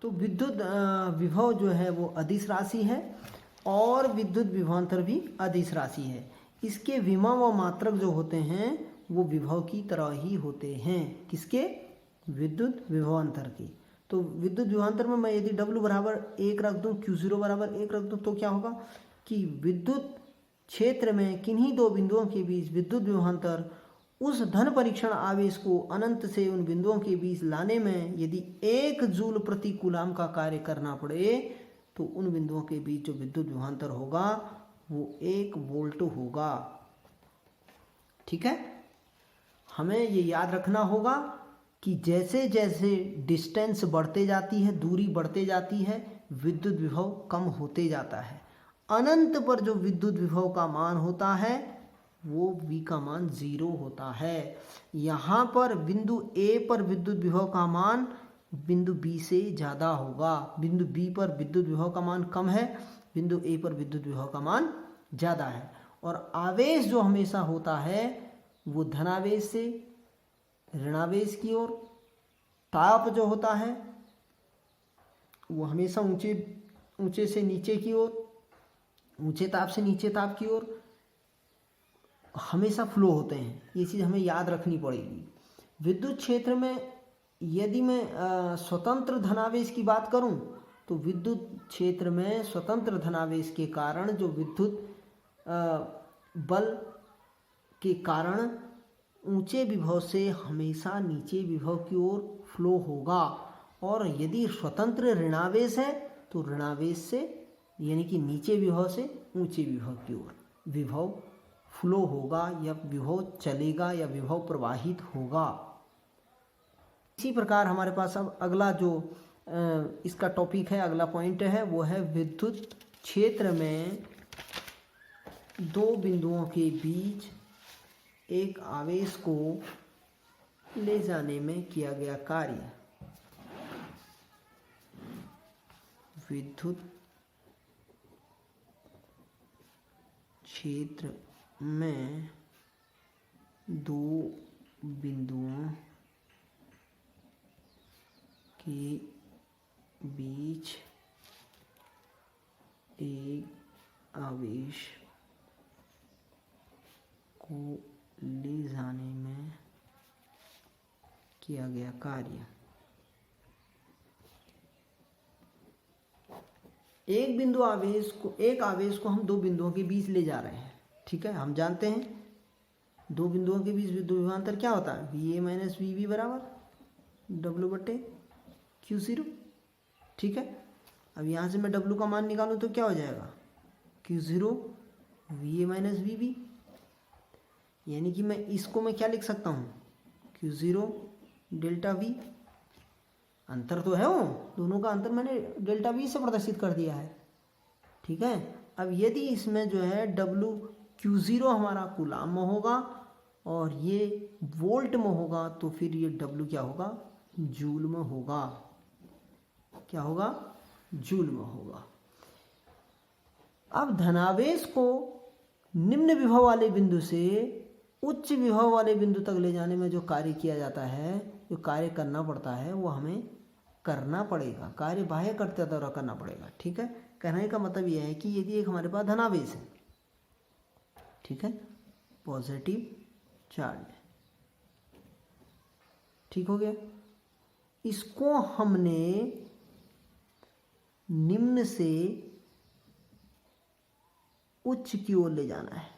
तो विद्युत विभव जो है वो अदिश राशि है और विद्युत विभवांतर भी अदिश राशि है। इसके विभव व मात्रक जो होते हैं वो विभव की तरह ही होते हैं। किसके? विद्युत विभवांतर के। तो विद्युत विभवांतर में मैं यदि W बराबर 1 रख दूं, Q0 बराबर 1 रख दूं, तो क्या होगा कि विद्युत क्षेत्र में किन्हीं दो बिंदुओं के बीच विद्युत विभवांतर उस धन परीक्षण आवेश को अनंत से उन बिंदुओं के बीच लाने में यदि 1 जूल प्रति कूलाम का कार्य करना पड़े तो उन बिंदुओं के बीच जो विद्युत विभवांतर होगा वो 1 वोल्ट होगा। ठीक है, हमें ये याद रखना होगा कि जैसे जैसे डिस्टेंस बढ़ते जाती है, दूरी बढ़ते जाती है, विद्युत विभव कम होते जाता है। अनंत पर जो विद्युत विभव का मान होता है वो V का मान 0 होता है। यहाँ पर बिंदु A पर विद्युत विभव का मान बिंदु B से ज़्यादा होगा। बिंदु B पर विद्युत विभव का मान कम है, बिंदु A पर विद्युत विभव का मान ज़्यादा है। और आवेश जो हमेशा होता है वो धनावेश से ऋणावेश की ओर, ताप जो होता है वो हमेशा ऊंचे से नीचे की ओर, ऊंचे ताप से नीचे ताप की ओर हमेशा फ्लो होते हैं। ये चीज़ हमें याद रखनी पड़ेगी। विद्युत क्षेत्र में यदि मैं स्वतंत्र धनावेश की बात करूं तो विद्युत क्षेत्र में स्वतंत्र धनावेश के कारण जो विद्युत बल के कारण ऊंचे विभव से हमेशा नीचे विभव की ओर फ्लो होगा। और यदि स्वतंत्र ऋणावेश है तो ऋणावेश से यानी कि नीचे विभव से ऊंचे विभव की ओर विभव फ्लो होगा या विभव चलेगा या विभव प्रवाहित होगा। इसी प्रकार हमारे पास अब अगला जो इसका टॉपिक है, अगला पॉइंट है, वो है विद्युत क्षेत्र में दो बिंदुओं के बीच एक आवेश को ले जाने में किया गया कार्य। विद्युत क्षेत्र में दो बिंदुओं के बीच एक आवेश को ले जाने में किया गया कार्य। एक आवेश को हम दो बिंदुओं के बीच ले जा रहे हैं। ठीक है, हम जानते हैं दो बिंदुओं के बीच विद्युत विभवांतर क्या होता है, VA माइनस VB बराबर W/Q0। ठीक है, अब यहाँ से मैं W का मान निकालूं तो क्या हो जाएगा, Q0 VA माइनस VB। यानी कि मैं इसको मैं क्या लिख सकता हूँ, Q0 डेल्टा V। अंतर तो है, वो दोनों का अंतर मैंने डेल्टा V से प्रदर्शित कर दिया है। ठीक है, अब यदि इसमें जो है Q0 हमारा कूलाम में होगा और ये वोल्ट में होगा तो फिर ये W क्या होगा, जूल में होगा। क्या होगा, जूल में होगा। अब धनावेश को निम्न विभव वाले बिंदु से उच्च विभव वाले बिंदु तक ले जाने में जो कार्य किया जाता है, जो कार्य करना पड़ता है, वो हमें करना पड़ेगा, कार्य बाह्य कर्ता द्वारा करना पड़ेगा। ठीक है, कहने का मतलब यह है कि यदि एक हमारे पास धनावेश है, ठीक है, पॉजिटिव चार्ज, ठीक हो गया, इसको हमने निम्न से उच्च की ओर ले जाना है।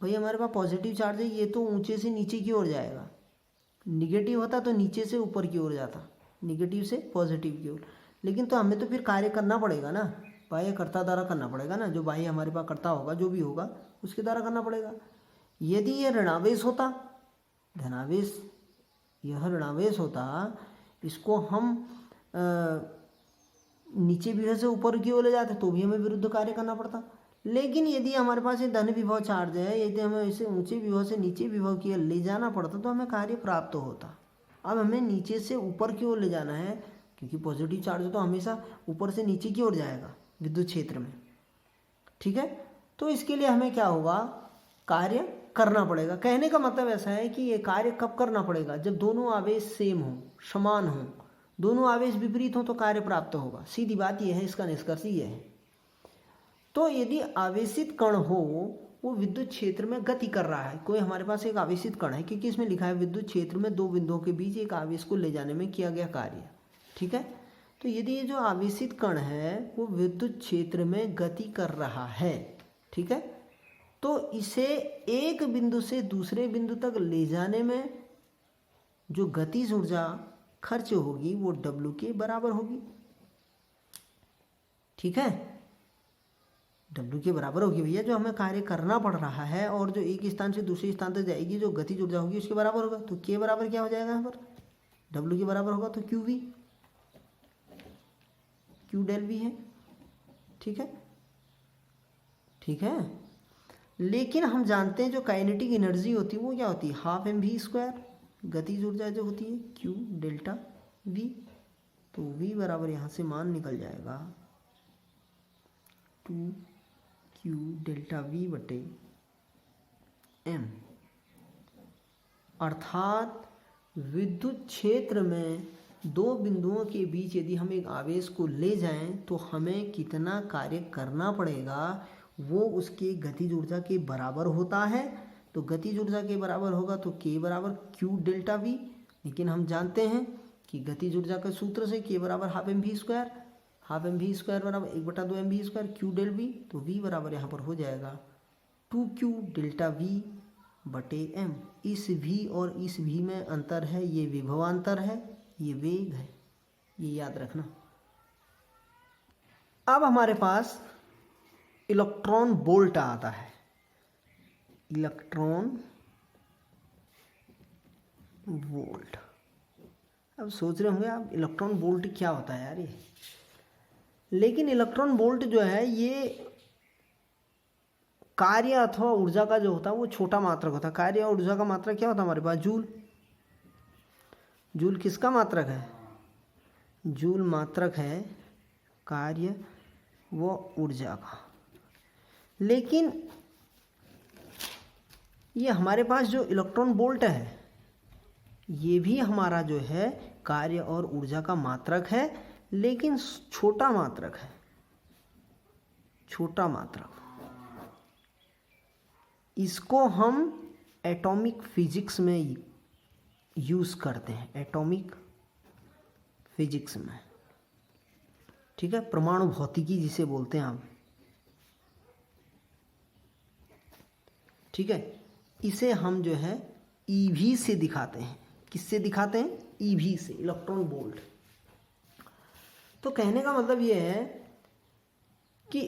भाई हमारे पास पॉजिटिव चार्ज है, ये तो ऊंचे से नीचे की ओर जाएगा। निगेटिव होता तो नीचे से ऊपर की ओर जाता, निगेटिव से पॉजिटिव की ओर। लेकिन तो हमें तो फिर कार्य करना पड़ेगा ना, बाह्य कर्ता द्वारा करना पड़ेगा ना, जो बाह्य हमारे पास कर्ता होगा, जो भी होगा उसके द्वारा करना पड़ेगा। यदि ये ऋणावेश होता, धनावेश, यह ऋणावेश होता, इसको हम नीचे विभव से ऊपर की ओर ले जाते तो भी हमें विरुद्ध कार्य करना पड़ता। लेकिन यदि हमारे पास ये धन विभव चार्ज है, यदि हमें इसे ऊंचे विभव से नीचे विभव की ओर ले जाना पड़ता तो हमें कार्य प्राप्त होता। अब हमें नीचे से ऊपर की ओर ले जाना है, क्योंकि पॉजिटिव चार्ज तो हमेशा ऊपर से नीचे की ओर जाएगा विद्युत क्षेत्र में। ठीक है, तो इसके लिए हमें क्या होगा, कार्य करना पड़ेगा। कहने का मतलब ऐसा है कि ये कार्य कब करना पड़ेगा, जब दोनों आवेश सेम हो, समान हो, दोनों आवेश विपरीत हो तो कार्य प्राप्त होगा। सीधी बात यह है, इसका निष्कर्ष यह है। तो यदि आवेशित कण हो, वो विद्युत क्षेत्र में गति कर रहा है, कोई हमारे पास एक आवेशित कण है, क्योंकि इसमें लिखा है विद्युत क्षेत्र में दो बिंदुओं के बीच एक आवेश को ले जाने में किया गया कार्य, ठीक है। तो यदि ये जो आवेशित कण है वो विद्युत क्षेत्र में गति कर रहा है, ठीक है, तो इसे एक बिंदु से दूसरे बिंदु तक ले जाने में जो गतिज ऊर्जा खर्च होगी वो W के बराबर होगी, ठीक है। W के बराबर होगी भैया, जो हमें कार्य करना पड़ रहा है और जो एक स्थान से दूसरे स्थान तक जाएगी जो गतिज ऊर्जा होगी उसके बराबर होगा। तो K बराबर क्या हो जाएगा यहाँ पर, W के बराबर होगा तो QV, Q डेल V है, ठीक है, ठीक है। लेकिन हम जानते हैं जो काइनेटिक एनर्जी होती है वो क्या होती है, हाफ mv², गतिज ऊर्जा जो होती है Q डेल्टा V। तो V बराबर यहाँ से मान निकल जाएगा 2Q डेल्टा V बटे M। अर्थात विद्युत क्षेत्र में दो बिंदुओं के बीच यदि हम एक आवेश को ले जाएं तो हमें कितना कार्य करना पड़ेगा वो उसके गतिज ऊर्जा के बराबर होता है। तो गतिज ऊर्जा के बराबर होगा तो K बराबर Q डेल्टा V। लेकिन हम जानते हैं कि गतिज ऊर्जा के सूत्र से K बराबर हाफ mv², हाफ mv² बराबर 1/2 mv², Q डेल V। तो V बराबर यहाँ पर हो जाएगा 2Q डेल्टा V बटे M। इस V और इस V में अंतर है, ये विभवांतर है, ये वेग है, ये याद रखना। अब हमारे पास इलेक्ट्रॉन वोल्ट आता है, इलेक्ट्रॉन वोल्ट। अब सोच रहे होंगे आप इलेक्ट्रॉन वोल्ट क्या होता है यार ये, लेकिन इलेक्ट्रॉन वोल्ट जो है ये कार्य अथवा ऊर्जा का जो होता है वो छोटा मात्रक होता है। कार्य और ऊर्जा का मात्रक क्या होता है हमारे पास, जूल। जूल किसका मात्रक है, जूल मात्रक है कार्य व ऊर्जा का। लेकिन ये हमारे पास जो इलेक्ट्रॉन वोल्ट है ये भी हमारा जो है कार्य और ऊर्जा का मात्रक है, लेकिन छोटा मात्रक है, छोटा मात्रक। इसको हम एटॉमिक फिजिक्स में यूज करते हैं, एटॉमिक फिजिक्स में, ठीक है, परमाणु भौतिकी जिसे बोलते हैं हम, ठीक है। इसे हम जो है EV से दिखाते हैं। किससे दिखाते हैं, EV से, इलेक्ट्रॉन वोल्ट। तो कहने का मतलब ये है कि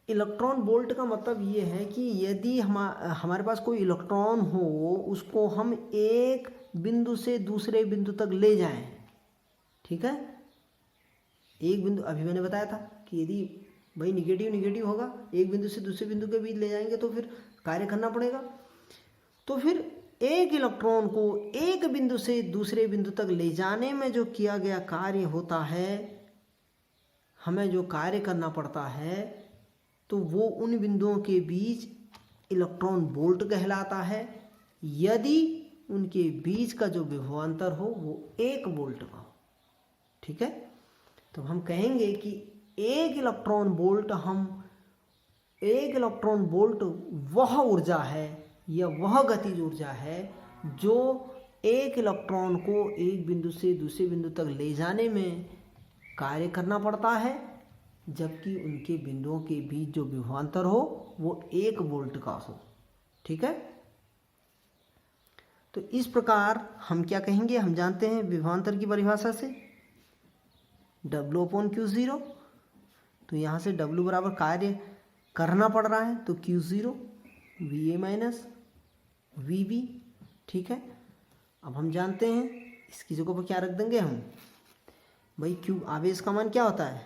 इलेक्ट्रॉन वोल्ट का मतलब ये है कि यदि हमारे पास कोई इलेक्ट्रॉन हो उसको हम एक बिंदु से दूसरे बिंदु तक ले जाएं, ठीक है, एक बिंदु, अभी मैंने बताया था कि यदि भाई निगेटिव निगेटिव होगा, एक बिंदु से दूसरे बिंदु के बीच ले जाएंगे तो फिर कार्य करना पड़ेगा। तो फिर एक इलेक्ट्रॉन को एक बिंदु से दूसरे बिंदु तक ले जाने में जो किया गया कार्य होता है, हमें जो कार्य करना पड़ता है, तो वो उन बिंदुओं के बीच इलेक्ट्रॉन वोल्ट कहलाता है, यदि उनके बीच का जो विभवांतर हो वो 1 वोल्ट का हो, ठीक है। तो हम कहेंगे कि एक इलेक्ट्रॉन वोल्ट वह ऊर्जा है या वह गतिज ऊर्जा है जो एक इलेक्ट्रॉन को एक बिंदु से दूसरे बिंदु तक ले जाने में कार्य करना पड़ता है, जबकि उनके बिंदुओं के बीच जो विभवांतर हो वो 1 वोल्ट का हो, ठीक है। तो इस प्रकार हम क्या कहेंगे, हम जानते हैं विभवांतर की परिभाषा से W/Q0। तो यहाँ से W बराबर कार्य करना पड़ रहा है तो Q0 VA माइनस VB, ठीक है। अब हम जानते हैं इसकी जगह पर क्या रख देंगे हम, भाई Q आवेश का मान क्या होता है,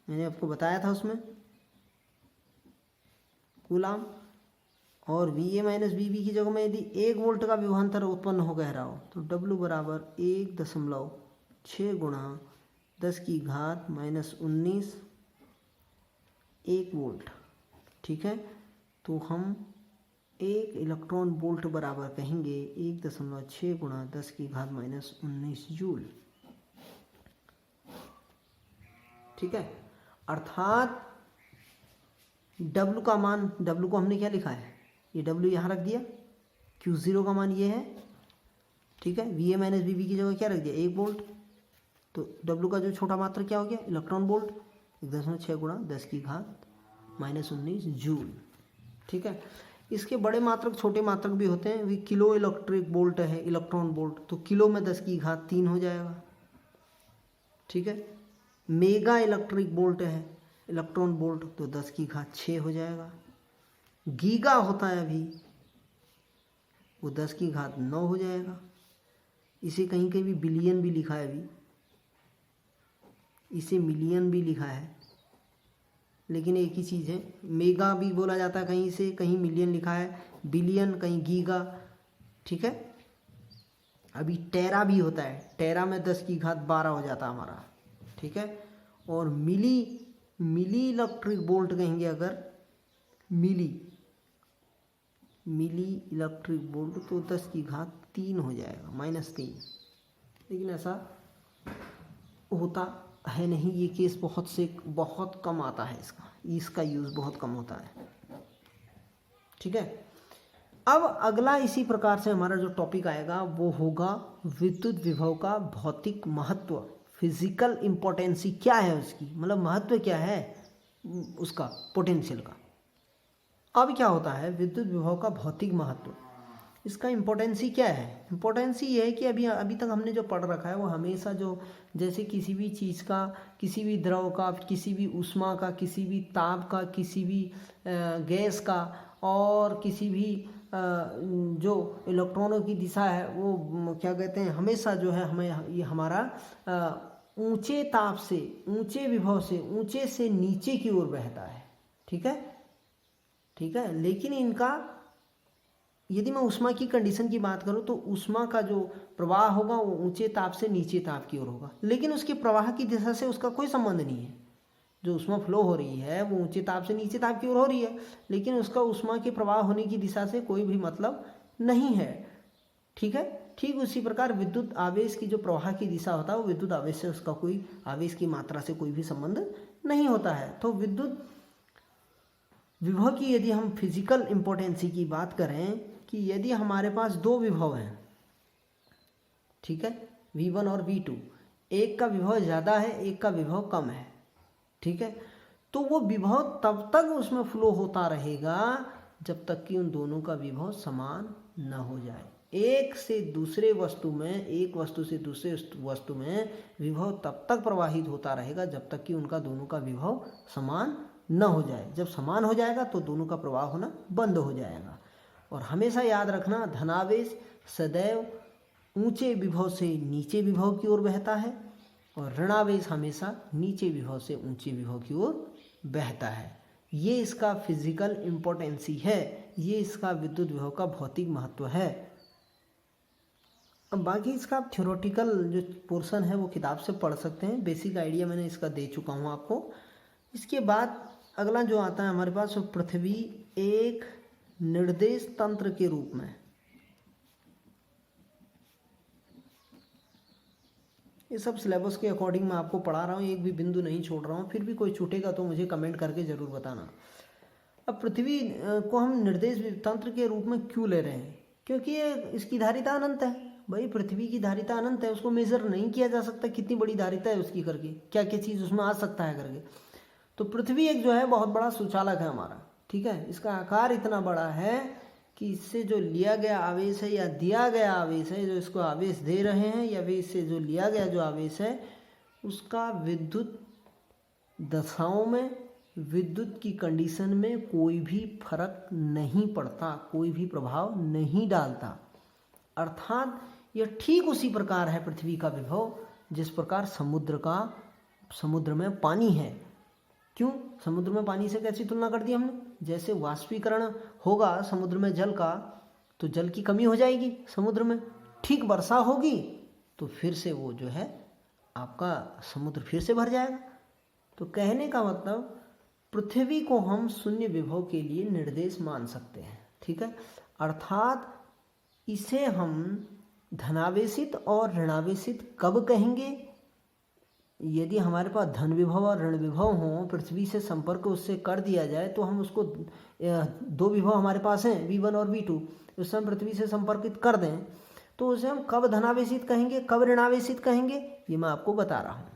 मैंने आपको बताया था उसमें कूलाम, और VA माइनस VB की जगह में यदि 1 वोल्ट का विभवांतर उत्पन्न हो कह रहा हो तो W बराबर 1.6 गुणा 10 की घात -19 1 वोल्ट, ठीक है। तो हम 1 इलेक्ट्रॉन वोल्ट बराबर कहेंगे 1.6 गुणा 10 की घात -19 जूल। ठीक है। अर्थात W का मान, W को हमने क्या लिखा है, ये W यहाँ रख दिया, Q0 का मान ये है, ठीक है। VA माइनस VB की जगह क्या रख दिया, 1 वोल्ट, तो W का जो छोटा मात्रक क्या हो गया, इलेक्ट्रॉन वोल्ट, 1.6 गुणा 10 की घात -19 जूल, ठीक है। इसके बड़े मात्रक छोटे मात्रक भी होते हैं, वे किलो इलेक्ट्रिक वोल्ट है, इलेक्ट्रॉन वोल्ट, तो किलो में 10 की घात 3 हो जाएगा, ठीक है। मेगा इलेक्ट्रिक वोल्ट है, इलेक्ट्रॉन वोल्ट, तो 10 की घात 6 हो जाएगा। गीगा होता है अभी, वो 10 की घात 9 हो जाएगा। इसे कहीं कहीं भी बिलियन भी लिखा है, अभी इसे मिलियन भी लिखा है, लेकिन एक ही चीज़ है। मेगा भी बोला जाता है कहीं से, कहीं मिलियन लिखा है, बिलियन कहीं गीगा, ठीक है। अभी टेरा भी होता है, टेरा में 10 की घात 12 हो जाता है हमारा, ठीक है। और मिली इलेक्ट्रिक वोल्ट कहेंगे अगर, मिली इलेक्ट्रिक वोल्ट, तो 10 की घात 3 हो जाएगा, -3। लेकिन ऐसा होता है नहीं, ये केस बहुत कम आता है, इसका यूज़ बहुत कम होता है, ठीक है। अब अगला इसी प्रकार से हमारा जो टॉपिक आएगा वो होगा विद्युत विभव का भौतिक महत्व, फिजिकल इम्पोर्टेंसी क्या है उसकी, मतलब महत्व क्या है उसका, पोटेंशियल का। अब क्या होता है विद्युत विभव का भौतिक महत्व, इसका इम्पोर्टेंसी क्या है। इम्पोर्टेंसी ये है कि अभी तक हमने जो पढ़ रखा है वो हमेशा जो, जैसे किसी भी चीज़ का, किसी भी द्रव का, किसी भी ऊष्मा का, किसी भी ताप का, किसी भी गैस का, और किसी भी जो इलेक्ट्रॉनों की दिशा है वो क्या कहते हैं, हमेशा जो है हमें ये हमारा ऊंचे ताप से, ऊंचे विभव से, ऊंचे से नीचे की ओर बहता है, ठीक है। लेकिन इनका, यदि मैं ऊष्मा की कंडीशन की बात करूं तो ऊष्मा का जो प्रवाह होगा वो ऊंचे ताप से नीचे ताप की ओर होगा, लेकिन उसके प्रवाह की दिशा से उसका कोई संबंध नहीं है। जो ऊष्मा फ्लो हो रही है वो ऊंचे ताप से नीचे ताप की ओर हो रही है, लेकिन उसका ऊष्मा के प्रवाह होने की दिशा से कोई भी मतलब नहीं है, ठीक है। ठीक उसी प्रकार विद्युत आवेश की जो प्रवाह की दिशा होता है वो विद्युत आवेश से उसका कोई, आवेश की मात्रा से कोई भी संबंध नहीं होता है। तो विद्युत विभव की यदि हम फिजिकल इम्पोर्टेंसी की बात करें कि यदि हमारे पास दो विभव हैं, ठीक है, V1 और V2, एक का विभव ज़्यादा है, एक का विभव कम है, ठीक है, तो वो विभव तब तक उसमें फ्लो होता रहेगा जब तक कि उन दोनों का विभव समान न हो जाए। एक से दूसरे वस्तु में, एक वस्तु से दूसरे वस्तु में विभव तब तक प्रवाहित होता रहेगा जब तक कि उनका दोनों का विभव समान न हो जाए। जब समान हो जाएगा तो दोनों का प्रवाह होना बंद हो जाएगा। और हमेशा याद रखना, धनावेश सदैव ऊंचे विभव से नीचे विभव की ओर बहता है और ऋणावेश हमेशा नीचे विभव से ऊंचे विभव की ओर बहता है। ये इसका फिजिकल इम्पोर्टेंसी है, ये इसका विद्युत विभव का भौतिक महत्व है। अब बाकी इसका थ्योरेटिकल जो पोर्शन है वो किताब से पढ़ सकते हैं, बेसिक आइडिया मैंने इसका दे चुका हूँ आपको। इसके बाद अगला जो आता है हमारे पास, वो पृथ्वी एक निर्देश तंत्र के रूप में, ये सब सिलेबस के अकॉर्डिंग मैं आपको पढ़ा रहा हूँ, एक भी बिंदु नहीं छोड़ रहा हूँ। फिर भी कोई छूटेगा तो मुझे कमेंट करके ज़रूर बताना। अब पृथ्वी को हम निर्देश तंत्र के रूप में क्यों ले रहे हैं, क्योंकि ये इसकी धारिता अनंत है। भाई पृथ्वी की धारिता अनंत है, उसको मेज़र नहीं किया जा सकता कितनी बड़ी धारिता है उसकी करके, क्या क्या चीज़ उसमें आ सकता है करके। तो पृथ्वी एक जो है बहुत बड़ा सुचालक है हमारा, ठीक है। इसका आकार इतना बड़ा है कि इससे जो लिया गया आवेश है या दिया गया आवेश है, जो इसको आवेश दे रहे हैं या वे इससे जो लिया गया जो आवेश है, उसका विद्युत दशाओं में, विद्युत की कंडीशन में कोई भी फर्क नहीं पड़ता, कोई भी प्रभाव नहीं डालता। अर्थात यह ठीक उसी प्रकार है पृथ्वी का विभव जिस प्रकार समुद्र में पानी है। क्यों समुद्र में पानी से कैसी तुलना कर दी हमने, जैसे वाष्पीकरण होगा समुद्र में जल का तो जल की कमी हो जाएगी समुद्र में, ठीक वर्षा होगी तो फिर से वो जो है आपका समुद्र फिर से भर जाएगा। तो कहने का मतलब पृथ्वी को हम शून्य विभव के लिए निर्देश मान सकते हैं, ठीक है। अर्थात इसे हम धनावेशित और ऋणावेशित कब कहेंगे, यदि हमारे पास धन विभव और ऋण विभव हो, पृथ्वी से संपर्क उससे कर दिया जाए, तो हम उसको दो विभव हमारे पास हैं V1 और V2, उससे हम पृथ्वी से संपर्कित कर दें तो उसे हम कब धनावेशित कहेंगे, कब ऋणावेशित कहेंगे, ये मैं आपको बता रहा हूँ।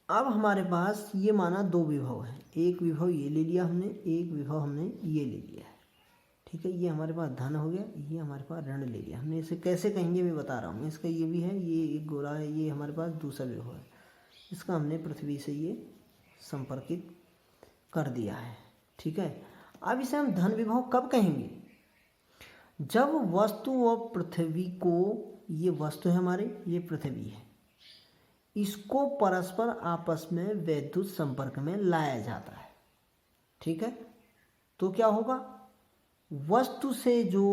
अब हमारे पास ये माना दो विभव है, एक विभव ये ले लिया हमने, एक विभव हमने ये ले लिया है, ठीक है। ये हमारे पास धन हो गया, ये हमारे पास ऋण ले लिया हमने। इसे कैसे कहेंगे मैं बता रहा हूँ। इसका ये भी है, ये एक गोला है, ये हमारे पास दूसरा विभव है, इसका हमने पृथ्वी से ये संपर्कित कर दिया है, ठीक है। अब इसे हम धन विभव कब कहेंगे, जब वस्तु और पृथ्वी को, ये वस्तु है हमारे, ये पृथ्वी है, इसको परस्पर आपस में वैद्युत संपर्क में लाया जाता है, ठीक है। तो क्या होगा, वस्तु से जो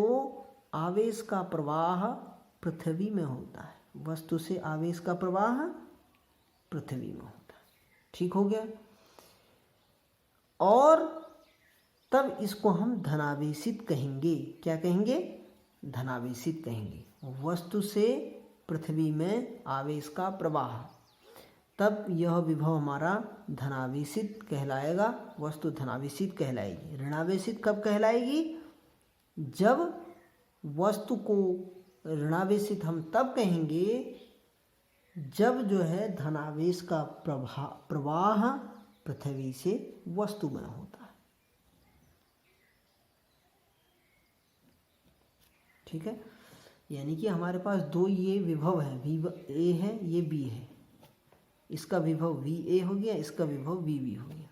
आवेश का प्रवाह पृथ्वी में होता है, वस्तु से आवेश का प्रवाह पृथ्वी में होता है, ठीक हो गया। और तब इसको हम धनावेशित कहेंगे। क्या कहेंगे, धनावेशित कहेंगे। वस्तु से पृथ्वी में आवेश का प्रवाह, तब यह विभव हमारा धनावेशित कहलाएगा, वस्तु धनावेशित कहलाएगी। ऋणावेशित कब कहलाएगी, जब वस्तु को ऋणावेशित हम तब कहेंगे जब जो है धनावेश का प्रवाह पृथ्वी से वस्तु में होता है, ठीक है। यानी कि हमारे पास दो ये विभव है, A है, ये B है, इसका विभव VA हो गया, इसका विभव VB हो गया।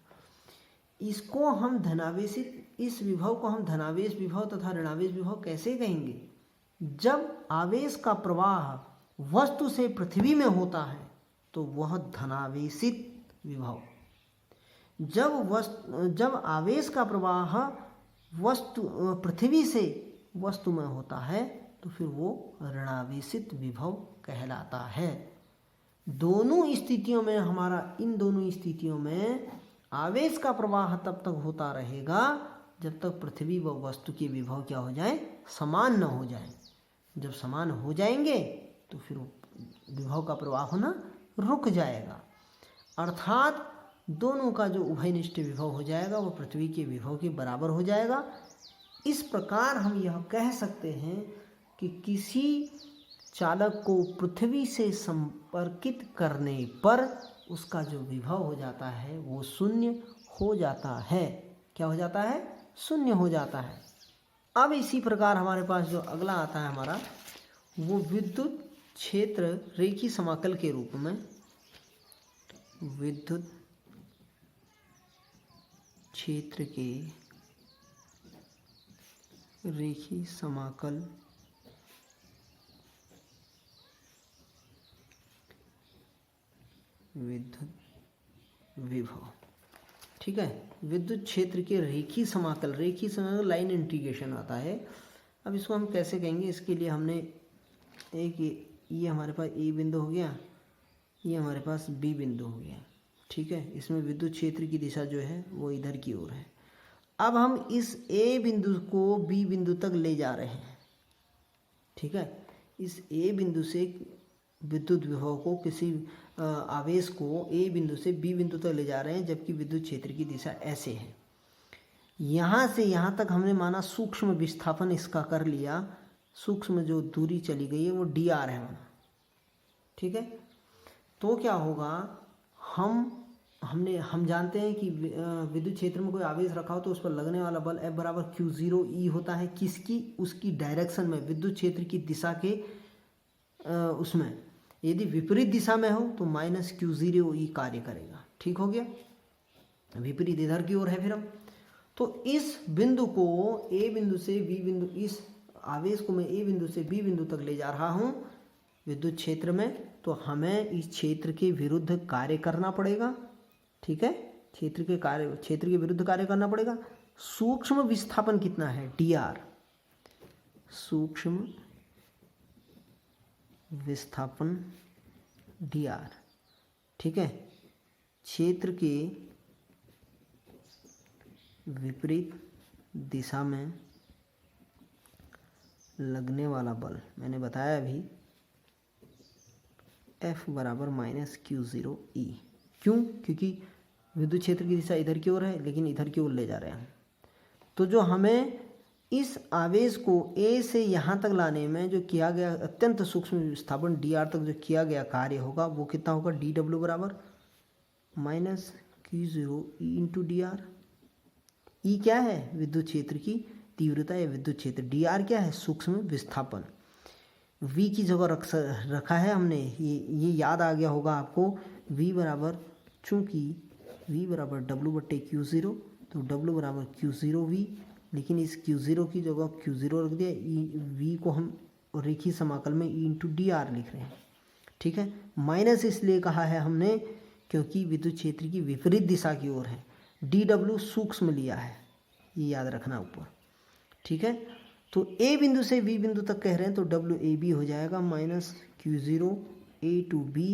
इसको हम धनावेशित, इस विभव को हम धनावेश विभव तथा ऋणावेश विभव कैसे कहेंगे, जब आवेश का प्रवाह वस्तु से पृथ्वी में होता है तो वह धनावेशित विभव। जब आवेश का प्रवाह वस्तु पृथ्वी से वस्तु में होता है तो फिर वो ऋणावेशित विभव कहलाता है। दोनों स्थितियों में हमारा, इन दोनों स्थितियों में आवेश का प्रवाह तब तक होता रहेगा जब तक पृथ्वी व वस्तु के विभव क्या हो जाए, समान न हो जाए। जब समान हो जाएंगे तो फिर विभव का प्रवाह होना रुक जाएगा, अर्थात दोनों का जो उभयनिष्ठ विभव हो जाएगा वो पृथ्वी के विभव के बराबर हो जाएगा। इस प्रकार हम यह कह सकते हैं कि किसी चालक को पृथ्वी से संपर्कित करने पर उसका जो विभव हो जाता है वो शून्य हो जाता है। क्या हो जाता है, शून्य हो जाता है। अब इसी प्रकार हमारे पास जो अगला आता है हमारा, वो विद्युत क्षेत्र रेखी समाकल के रूप में, विद्युत क्षेत्र के रेखी समाकल विद्युत विभव, ठीक है। विद्युत क्षेत्र के रेखी समाकल, रेखी समाकल लाइन इंटीग्रेशन आता है। अब इसको हम कैसे कहेंगे, इसके लिए हमने एक, ये हमारे पास A बिंदु हो गया, ये हमारे पास B बिंदु हो गया, ठीक है। इसमें विद्युत क्षेत्र की दिशा जो है वो इधर की ओर है। अब हम इस A बिंदु को B बिंदु तक ले जा रहे हैं, ठीक है। इस A बिंदु से विद्युत विभव को, किसी आवेश को A बिंदु से B बिंदु तक ले जा रहे हैं, जबकि विद्युत क्षेत्र की दिशा ऐसे है। यहाँ से यहाँ तक हमने माना सूक्ष्म विस्थापन इसका कर लिया, सूक्ष्म जो दूरी चली गई है वो dr है माना, ठीक है। तो क्या होगा, हम जानते हैं कि विद्युत क्षेत्र में कोई आवेश रखा हो तो उस पर लगने वाला बल F बराबर Q0E होता है। किसकी, उसकी डायरेक्शन में, विद्युत क्षेत्र की दिशा के उसमें यदि विपरीत दिशा में हो तो माइनस Q0E कार्य करेगा, ठीक हो गया। विपरीत इधर की ओर है फिर हम, तो इस बिंदु को A बिंदु से B बिंदु, इस आवेश को मैं A बिंदु से B बिंदु तक ले जा रहा हूँ विद्युत क्षेत्र में, तो हमें इस क्षेत्र के विरुद्ध कार्य करना पड़ेगा, ठीक है। क्षेत्र के विरुद्ध कार्य करना पड़ेगा। सूक्ष्म विस्थापन कितना है, dr, सूक्ष्म विस्थापन dr, ठीक है। क्षेत्र के विपरीत दिशा में लगने वाला बल मैंने बताया अभी, F बराबर माइनस Q0E, क्यों? क्योंकि विद्युत क्षेत्र की दिशा इधर की ओर है, लेकिन इधर की ओर ले जा रहे हैं। तो जो हमें इस आवेश को ए से यहाँ तक लाने में जो किया गया अत्यंत सूक्ष्म विस्थापन डी आर तक जो किया गया कार्य होगा वो कितना होगा? डी डब्ल्यू बराबर minus Q zero E into D R. E क्या है? विद्युत क्षेत्र की तीव्रता या विद्युत क्षेत्र। डी आर क्या है? सूक्ष्म विस्थापन। वी की जगह रखा है हमने, ये याद आ गया होगा आपको। वी बराबर, चूँकि वी बराबर डब्ल्यू बट्टे क्यू ज़ीरो, तो डब्ल्यू बराबर क्यू ज़ीरो वी, लेकिन इस क्यू ज़ीरो की जगह क्यू ज़ीरो रख दिया। ई वी को हम रेखीय समाकल में ई इंटू डी आर लिख रहे हैं, ठीक है। माइनस इसलिए कहा है हमने क्योंकि विद्युत क्षेत्र की विपरीत दिशा की ओर है। डी डब्ल्यू सूक्ष्म लिया है, ये याद रखना ऊपर, ठीक है। तो ए बिंदु से बी बिंदु तक कह रहे हैं, तो डब्ल्यू ए बी हो जाएगा minus Q zero A to B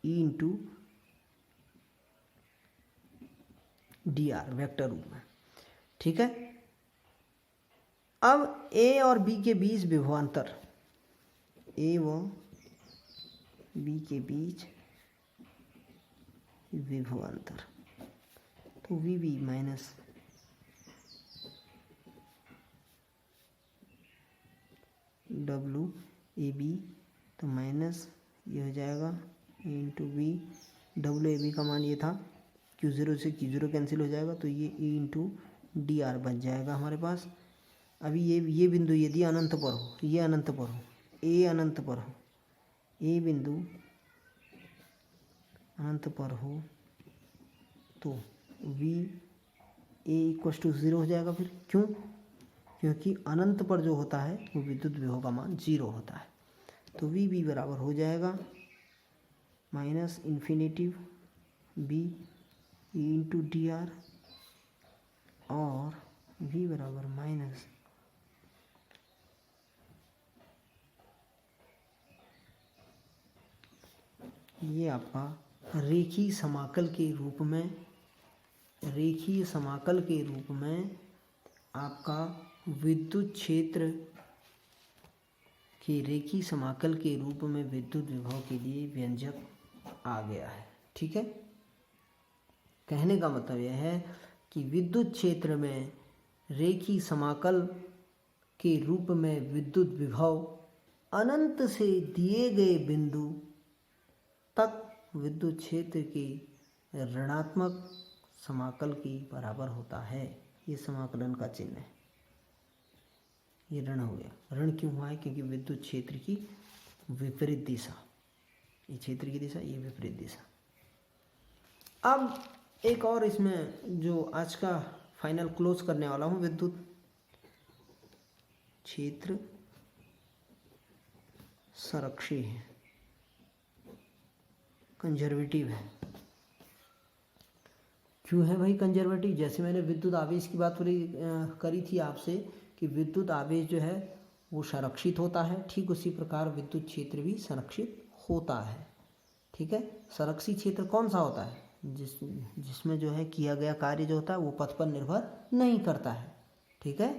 E into D R vector रूप में, ठीक है। अब ए और बी के बीच विभवांतर, ए व बी के बीच विभवांतर, तो V B minus W A B, तो माइनस ये हो जाएगा A into B. W A B का मान ये था, क्यू ज़ीरो से क्यू ज़ीरो कैंसिल हो जाएगा, तो ये ए इंटू डी आर बच जाएगा हमारे पास। अभी ये बिंदु यदि अनंत पर हो, ये अनंत पर हो, ए अनंत पर हो, ए बिंदु अनंत पर हो, तो V A equal to zero हो जाएगा। फिर क्यों? क्योंकि अनंत पर जो होता है वो विद्युत विभव का मान जीरो होता है। तो वी बी बराबर हो जाएगा minus infinitive B E into D R, और वी बराबर माइनस ये आपका रेखीय समाकल के रूप में, रेखीय समाकल के रूप में आपका विद्युत क्षेत्र के रेखीय समाकल के रूप में विद्युत विभव के लिए व्यंजक आ गया है, ठीक है। कहने का मतलब यह है कि विद्युत क्षेत्र में रेखीय समाकल के रूप में विद्युत विभव अनंत से दिए गए बिंदु तक विद्युत क्षेत्र के ऋणात्मक समाकल के बराबर होता है। ये समाकलन का चिन्ह है, ये ऋण हो गया। ऋण क्यों हुआ है? क्योंकि विद्युत क्षेत्र की विपरीत दिशा, ये क्षेत्र की दिशा, ये विपरीत दिशा। अब एक और इसमें जो आज का फाइनल क्लोज करने वाला हूँ, विद्युत क्षेत्र संरक्षी है, कंजर्वेटिव है। क्यों है भाई कंजर्वेटिव? जैसे मैंने विद्युत आवेश की बात करी थी आपसे कि विद्युत आवेश जो है वो संरक्षित होता है, ठीक उसी प्रकार विद्युत क्षेत्र भी संरक्षित होता है, ठीक है। संरक्षित क्षेत्र कौन सा होता है? जिसमें जो है किया गया कार्य जो होता है वो पथ पर निर्भर नहीं करता है, ठीक है।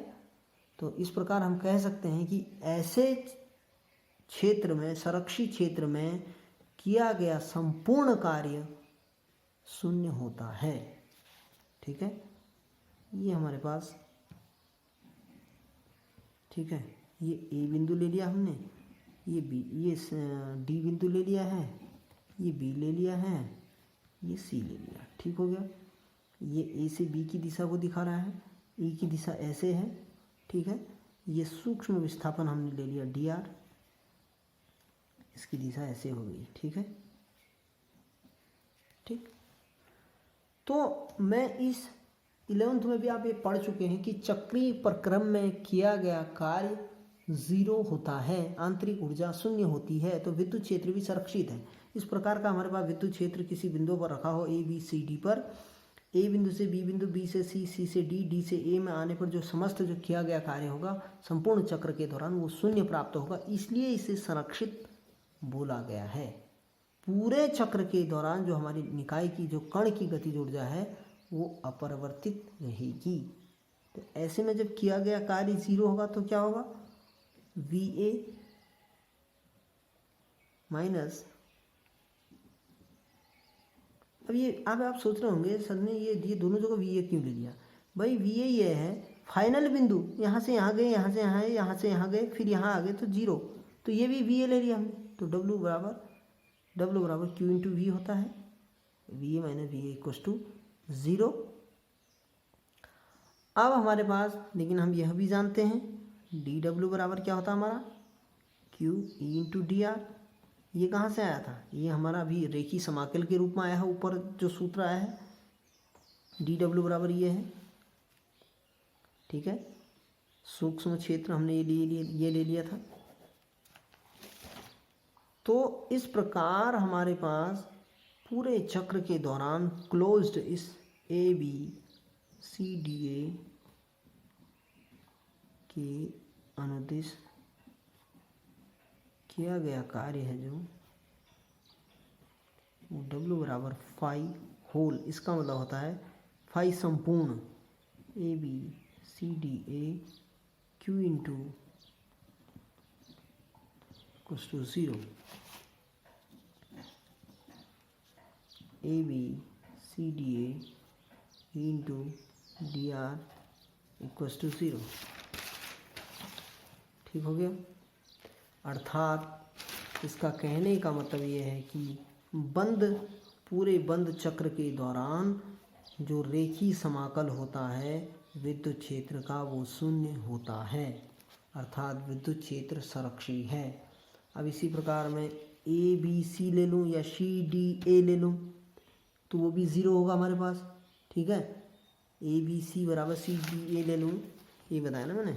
तो इस प्रकार हम कह सकते हैं कि ऐसे क्षेत्र में, संरक्षित क्षेत्र में किया गया संपूर्ण कार्य शून्य होता है, ठीक है। ये हमारे पास, ठीक है, ये ए बिंदु ले लिया हमने, ये बी, ये डी बिंदु ले लिया है, ये बी ले लिया है, ये सी ले लिया, ठीक हो गया। ये ए से बी की दिशा को दिखा रहा है, ई की दिशा ऐसे है, ठीक है। ये सूक्ष्म विस्थापन हमने ले लिया डी आर, इसकी दिशा ऐसे हो गई, ठीक है, ठीक। तो मैं इस 11th में भी आप ये पढ़ चुके हैं कि चक्रीय प्रक्रम में किया गया कार्य जीरो होता है, आंतरिक ऊर्जा शून्य होती है, तो विद्युत क्षेत्र भी संरक्षित है। इस प्रकार का हमारे पास विद्युत क्षेत्र किसी बिंदु पर रखा हो, ए बी सी डी पर, ए बिंदु से बी बिंदु, बी से सी, सी से डी, डी से ए में आने पर जो समस्त जो किया गया कार्य होगा संपूर्ण चक्र के दौरान वो शून्य प्राप्त होगा, इसलिए इसे संरक्षित बोला गया है। पूरे चक्र के दौरान जो हमारी निकाय की जो कण की गतिज ऊर्जा है वो अपरिवर्तित रहेगी। तो ऐसे में जब किया गया कार्य जीरो होगा तो क्या होगा? वी ए माइनस अब ये आप सोच रहे होंगे सर ने ये दोनों जगह वी ए क्यों ले लिया। भाई वी ए ये है फाइनल बिंदु, यहाँ से यहाँ गए, यहाँ से यहाँ है, यहाँ से यहाँ गए, फिर यहाँ आ गए तो जीरो, तो ये भी वी ए ले लिया हमने। तो W बराबर Q इंटू वी होता है, V A minus V A equals to 0। अब हमारे पास लेकिन हम यह भी जानते हैं dW बराबर क्या होता है हमारा Q E into D are. ये कहाँ से आया था, ये हमारा अभी रेखी समाकल के रूप में आया है, ऊपर जो सूत्र आया है dW बराबर ये है, ठीक है। सूक्ष्म क्षेत्र हमने ये ले लिया था। तो इस प्रकार हमारे पास पूरे चक्र के दौरान क्लोज्ड इस ए बी सी डी ए के अनुदिश किया गया कार्य है जो वो W बराबर फाई होल, इसका मतलब होता है फाई संपूर्ण A B C D A Q into equals to 0, A B C D A into D R equals to 0। ठीक हो गया। अर्थात इसका कहने का मतलब ये है कि पूरे बंद चक्र के दौरान जो रेखी समाकल होता है विद्युत क्षेत्र का वो शून्य होता है, अर्थात विद्युत क्षेत्र संरक्षी है। अब इसी प्रकार मैं ए बी सी ले लूँ या सी डी ए ले लूँ तो वो भी 0 होगा हमारे पास, ठीक है। ए बी सी बराबर सी डी ए ले लूँ, ये बताया ना मैंने,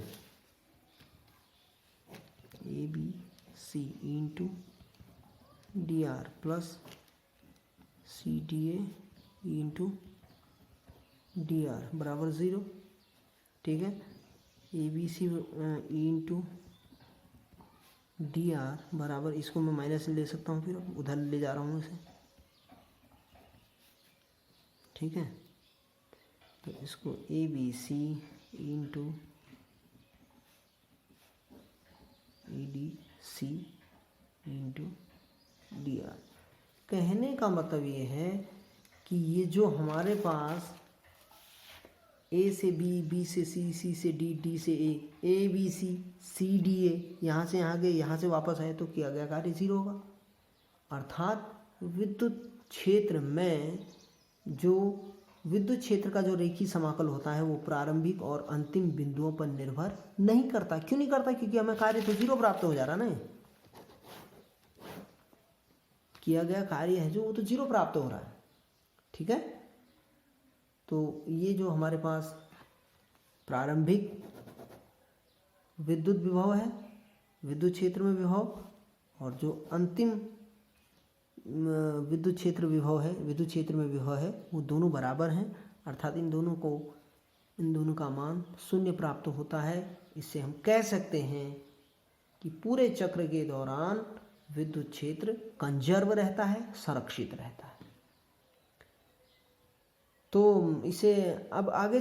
A B C into D R plus C D A into D R बराबर 0, ठीक है। A B C into D R बराबर, इसको मैं माइनस ले सकता हूँ, फिर उधर ले जा रहा हूँ इसे, ठीक है। तो इसको A B C into A D C into D R. कहने का मतलब ये है कि ये जो हमारे पास ए से बी, बी से सी, सी से डी, डी से ए बी सी, सी डी ए, यहाँ से यहाँ गए, यहाँ से वापस आए तो किया गया कार्य 0 होगा। अर्थात विद्युत क्षेत्र में जो विद्युत क्षेत्र का जो रेखी समाकल होता है वो प्रारंभिक और अंतिम बिंदुओं पर निर्भर नहीं करता। क्यों नहीं करता? क्योंकि हमें कार्य तो 0 प्राप्त हो जा रहा ना, किया गया कार्य है जो वो तो 0 प्राप्त हो रहा है, ठीक है। तो ये जो हमारे पास प्रारंभिक विद्युत विभव है, विद्युत क्षेत्र में विभव, और जो अंतिम विद्युत क्षेत्र में विभव है वो दोनों बराबर हैं, अर्थात इन दोनों का मान 0 प्राप्त होता है। इससे हम कह सकते हैं कि पूरे चक्र के दौरान विद्युत क्षेत्र कंजर्व रहता है, संरक्षित रहता है। तो इसे अब आगे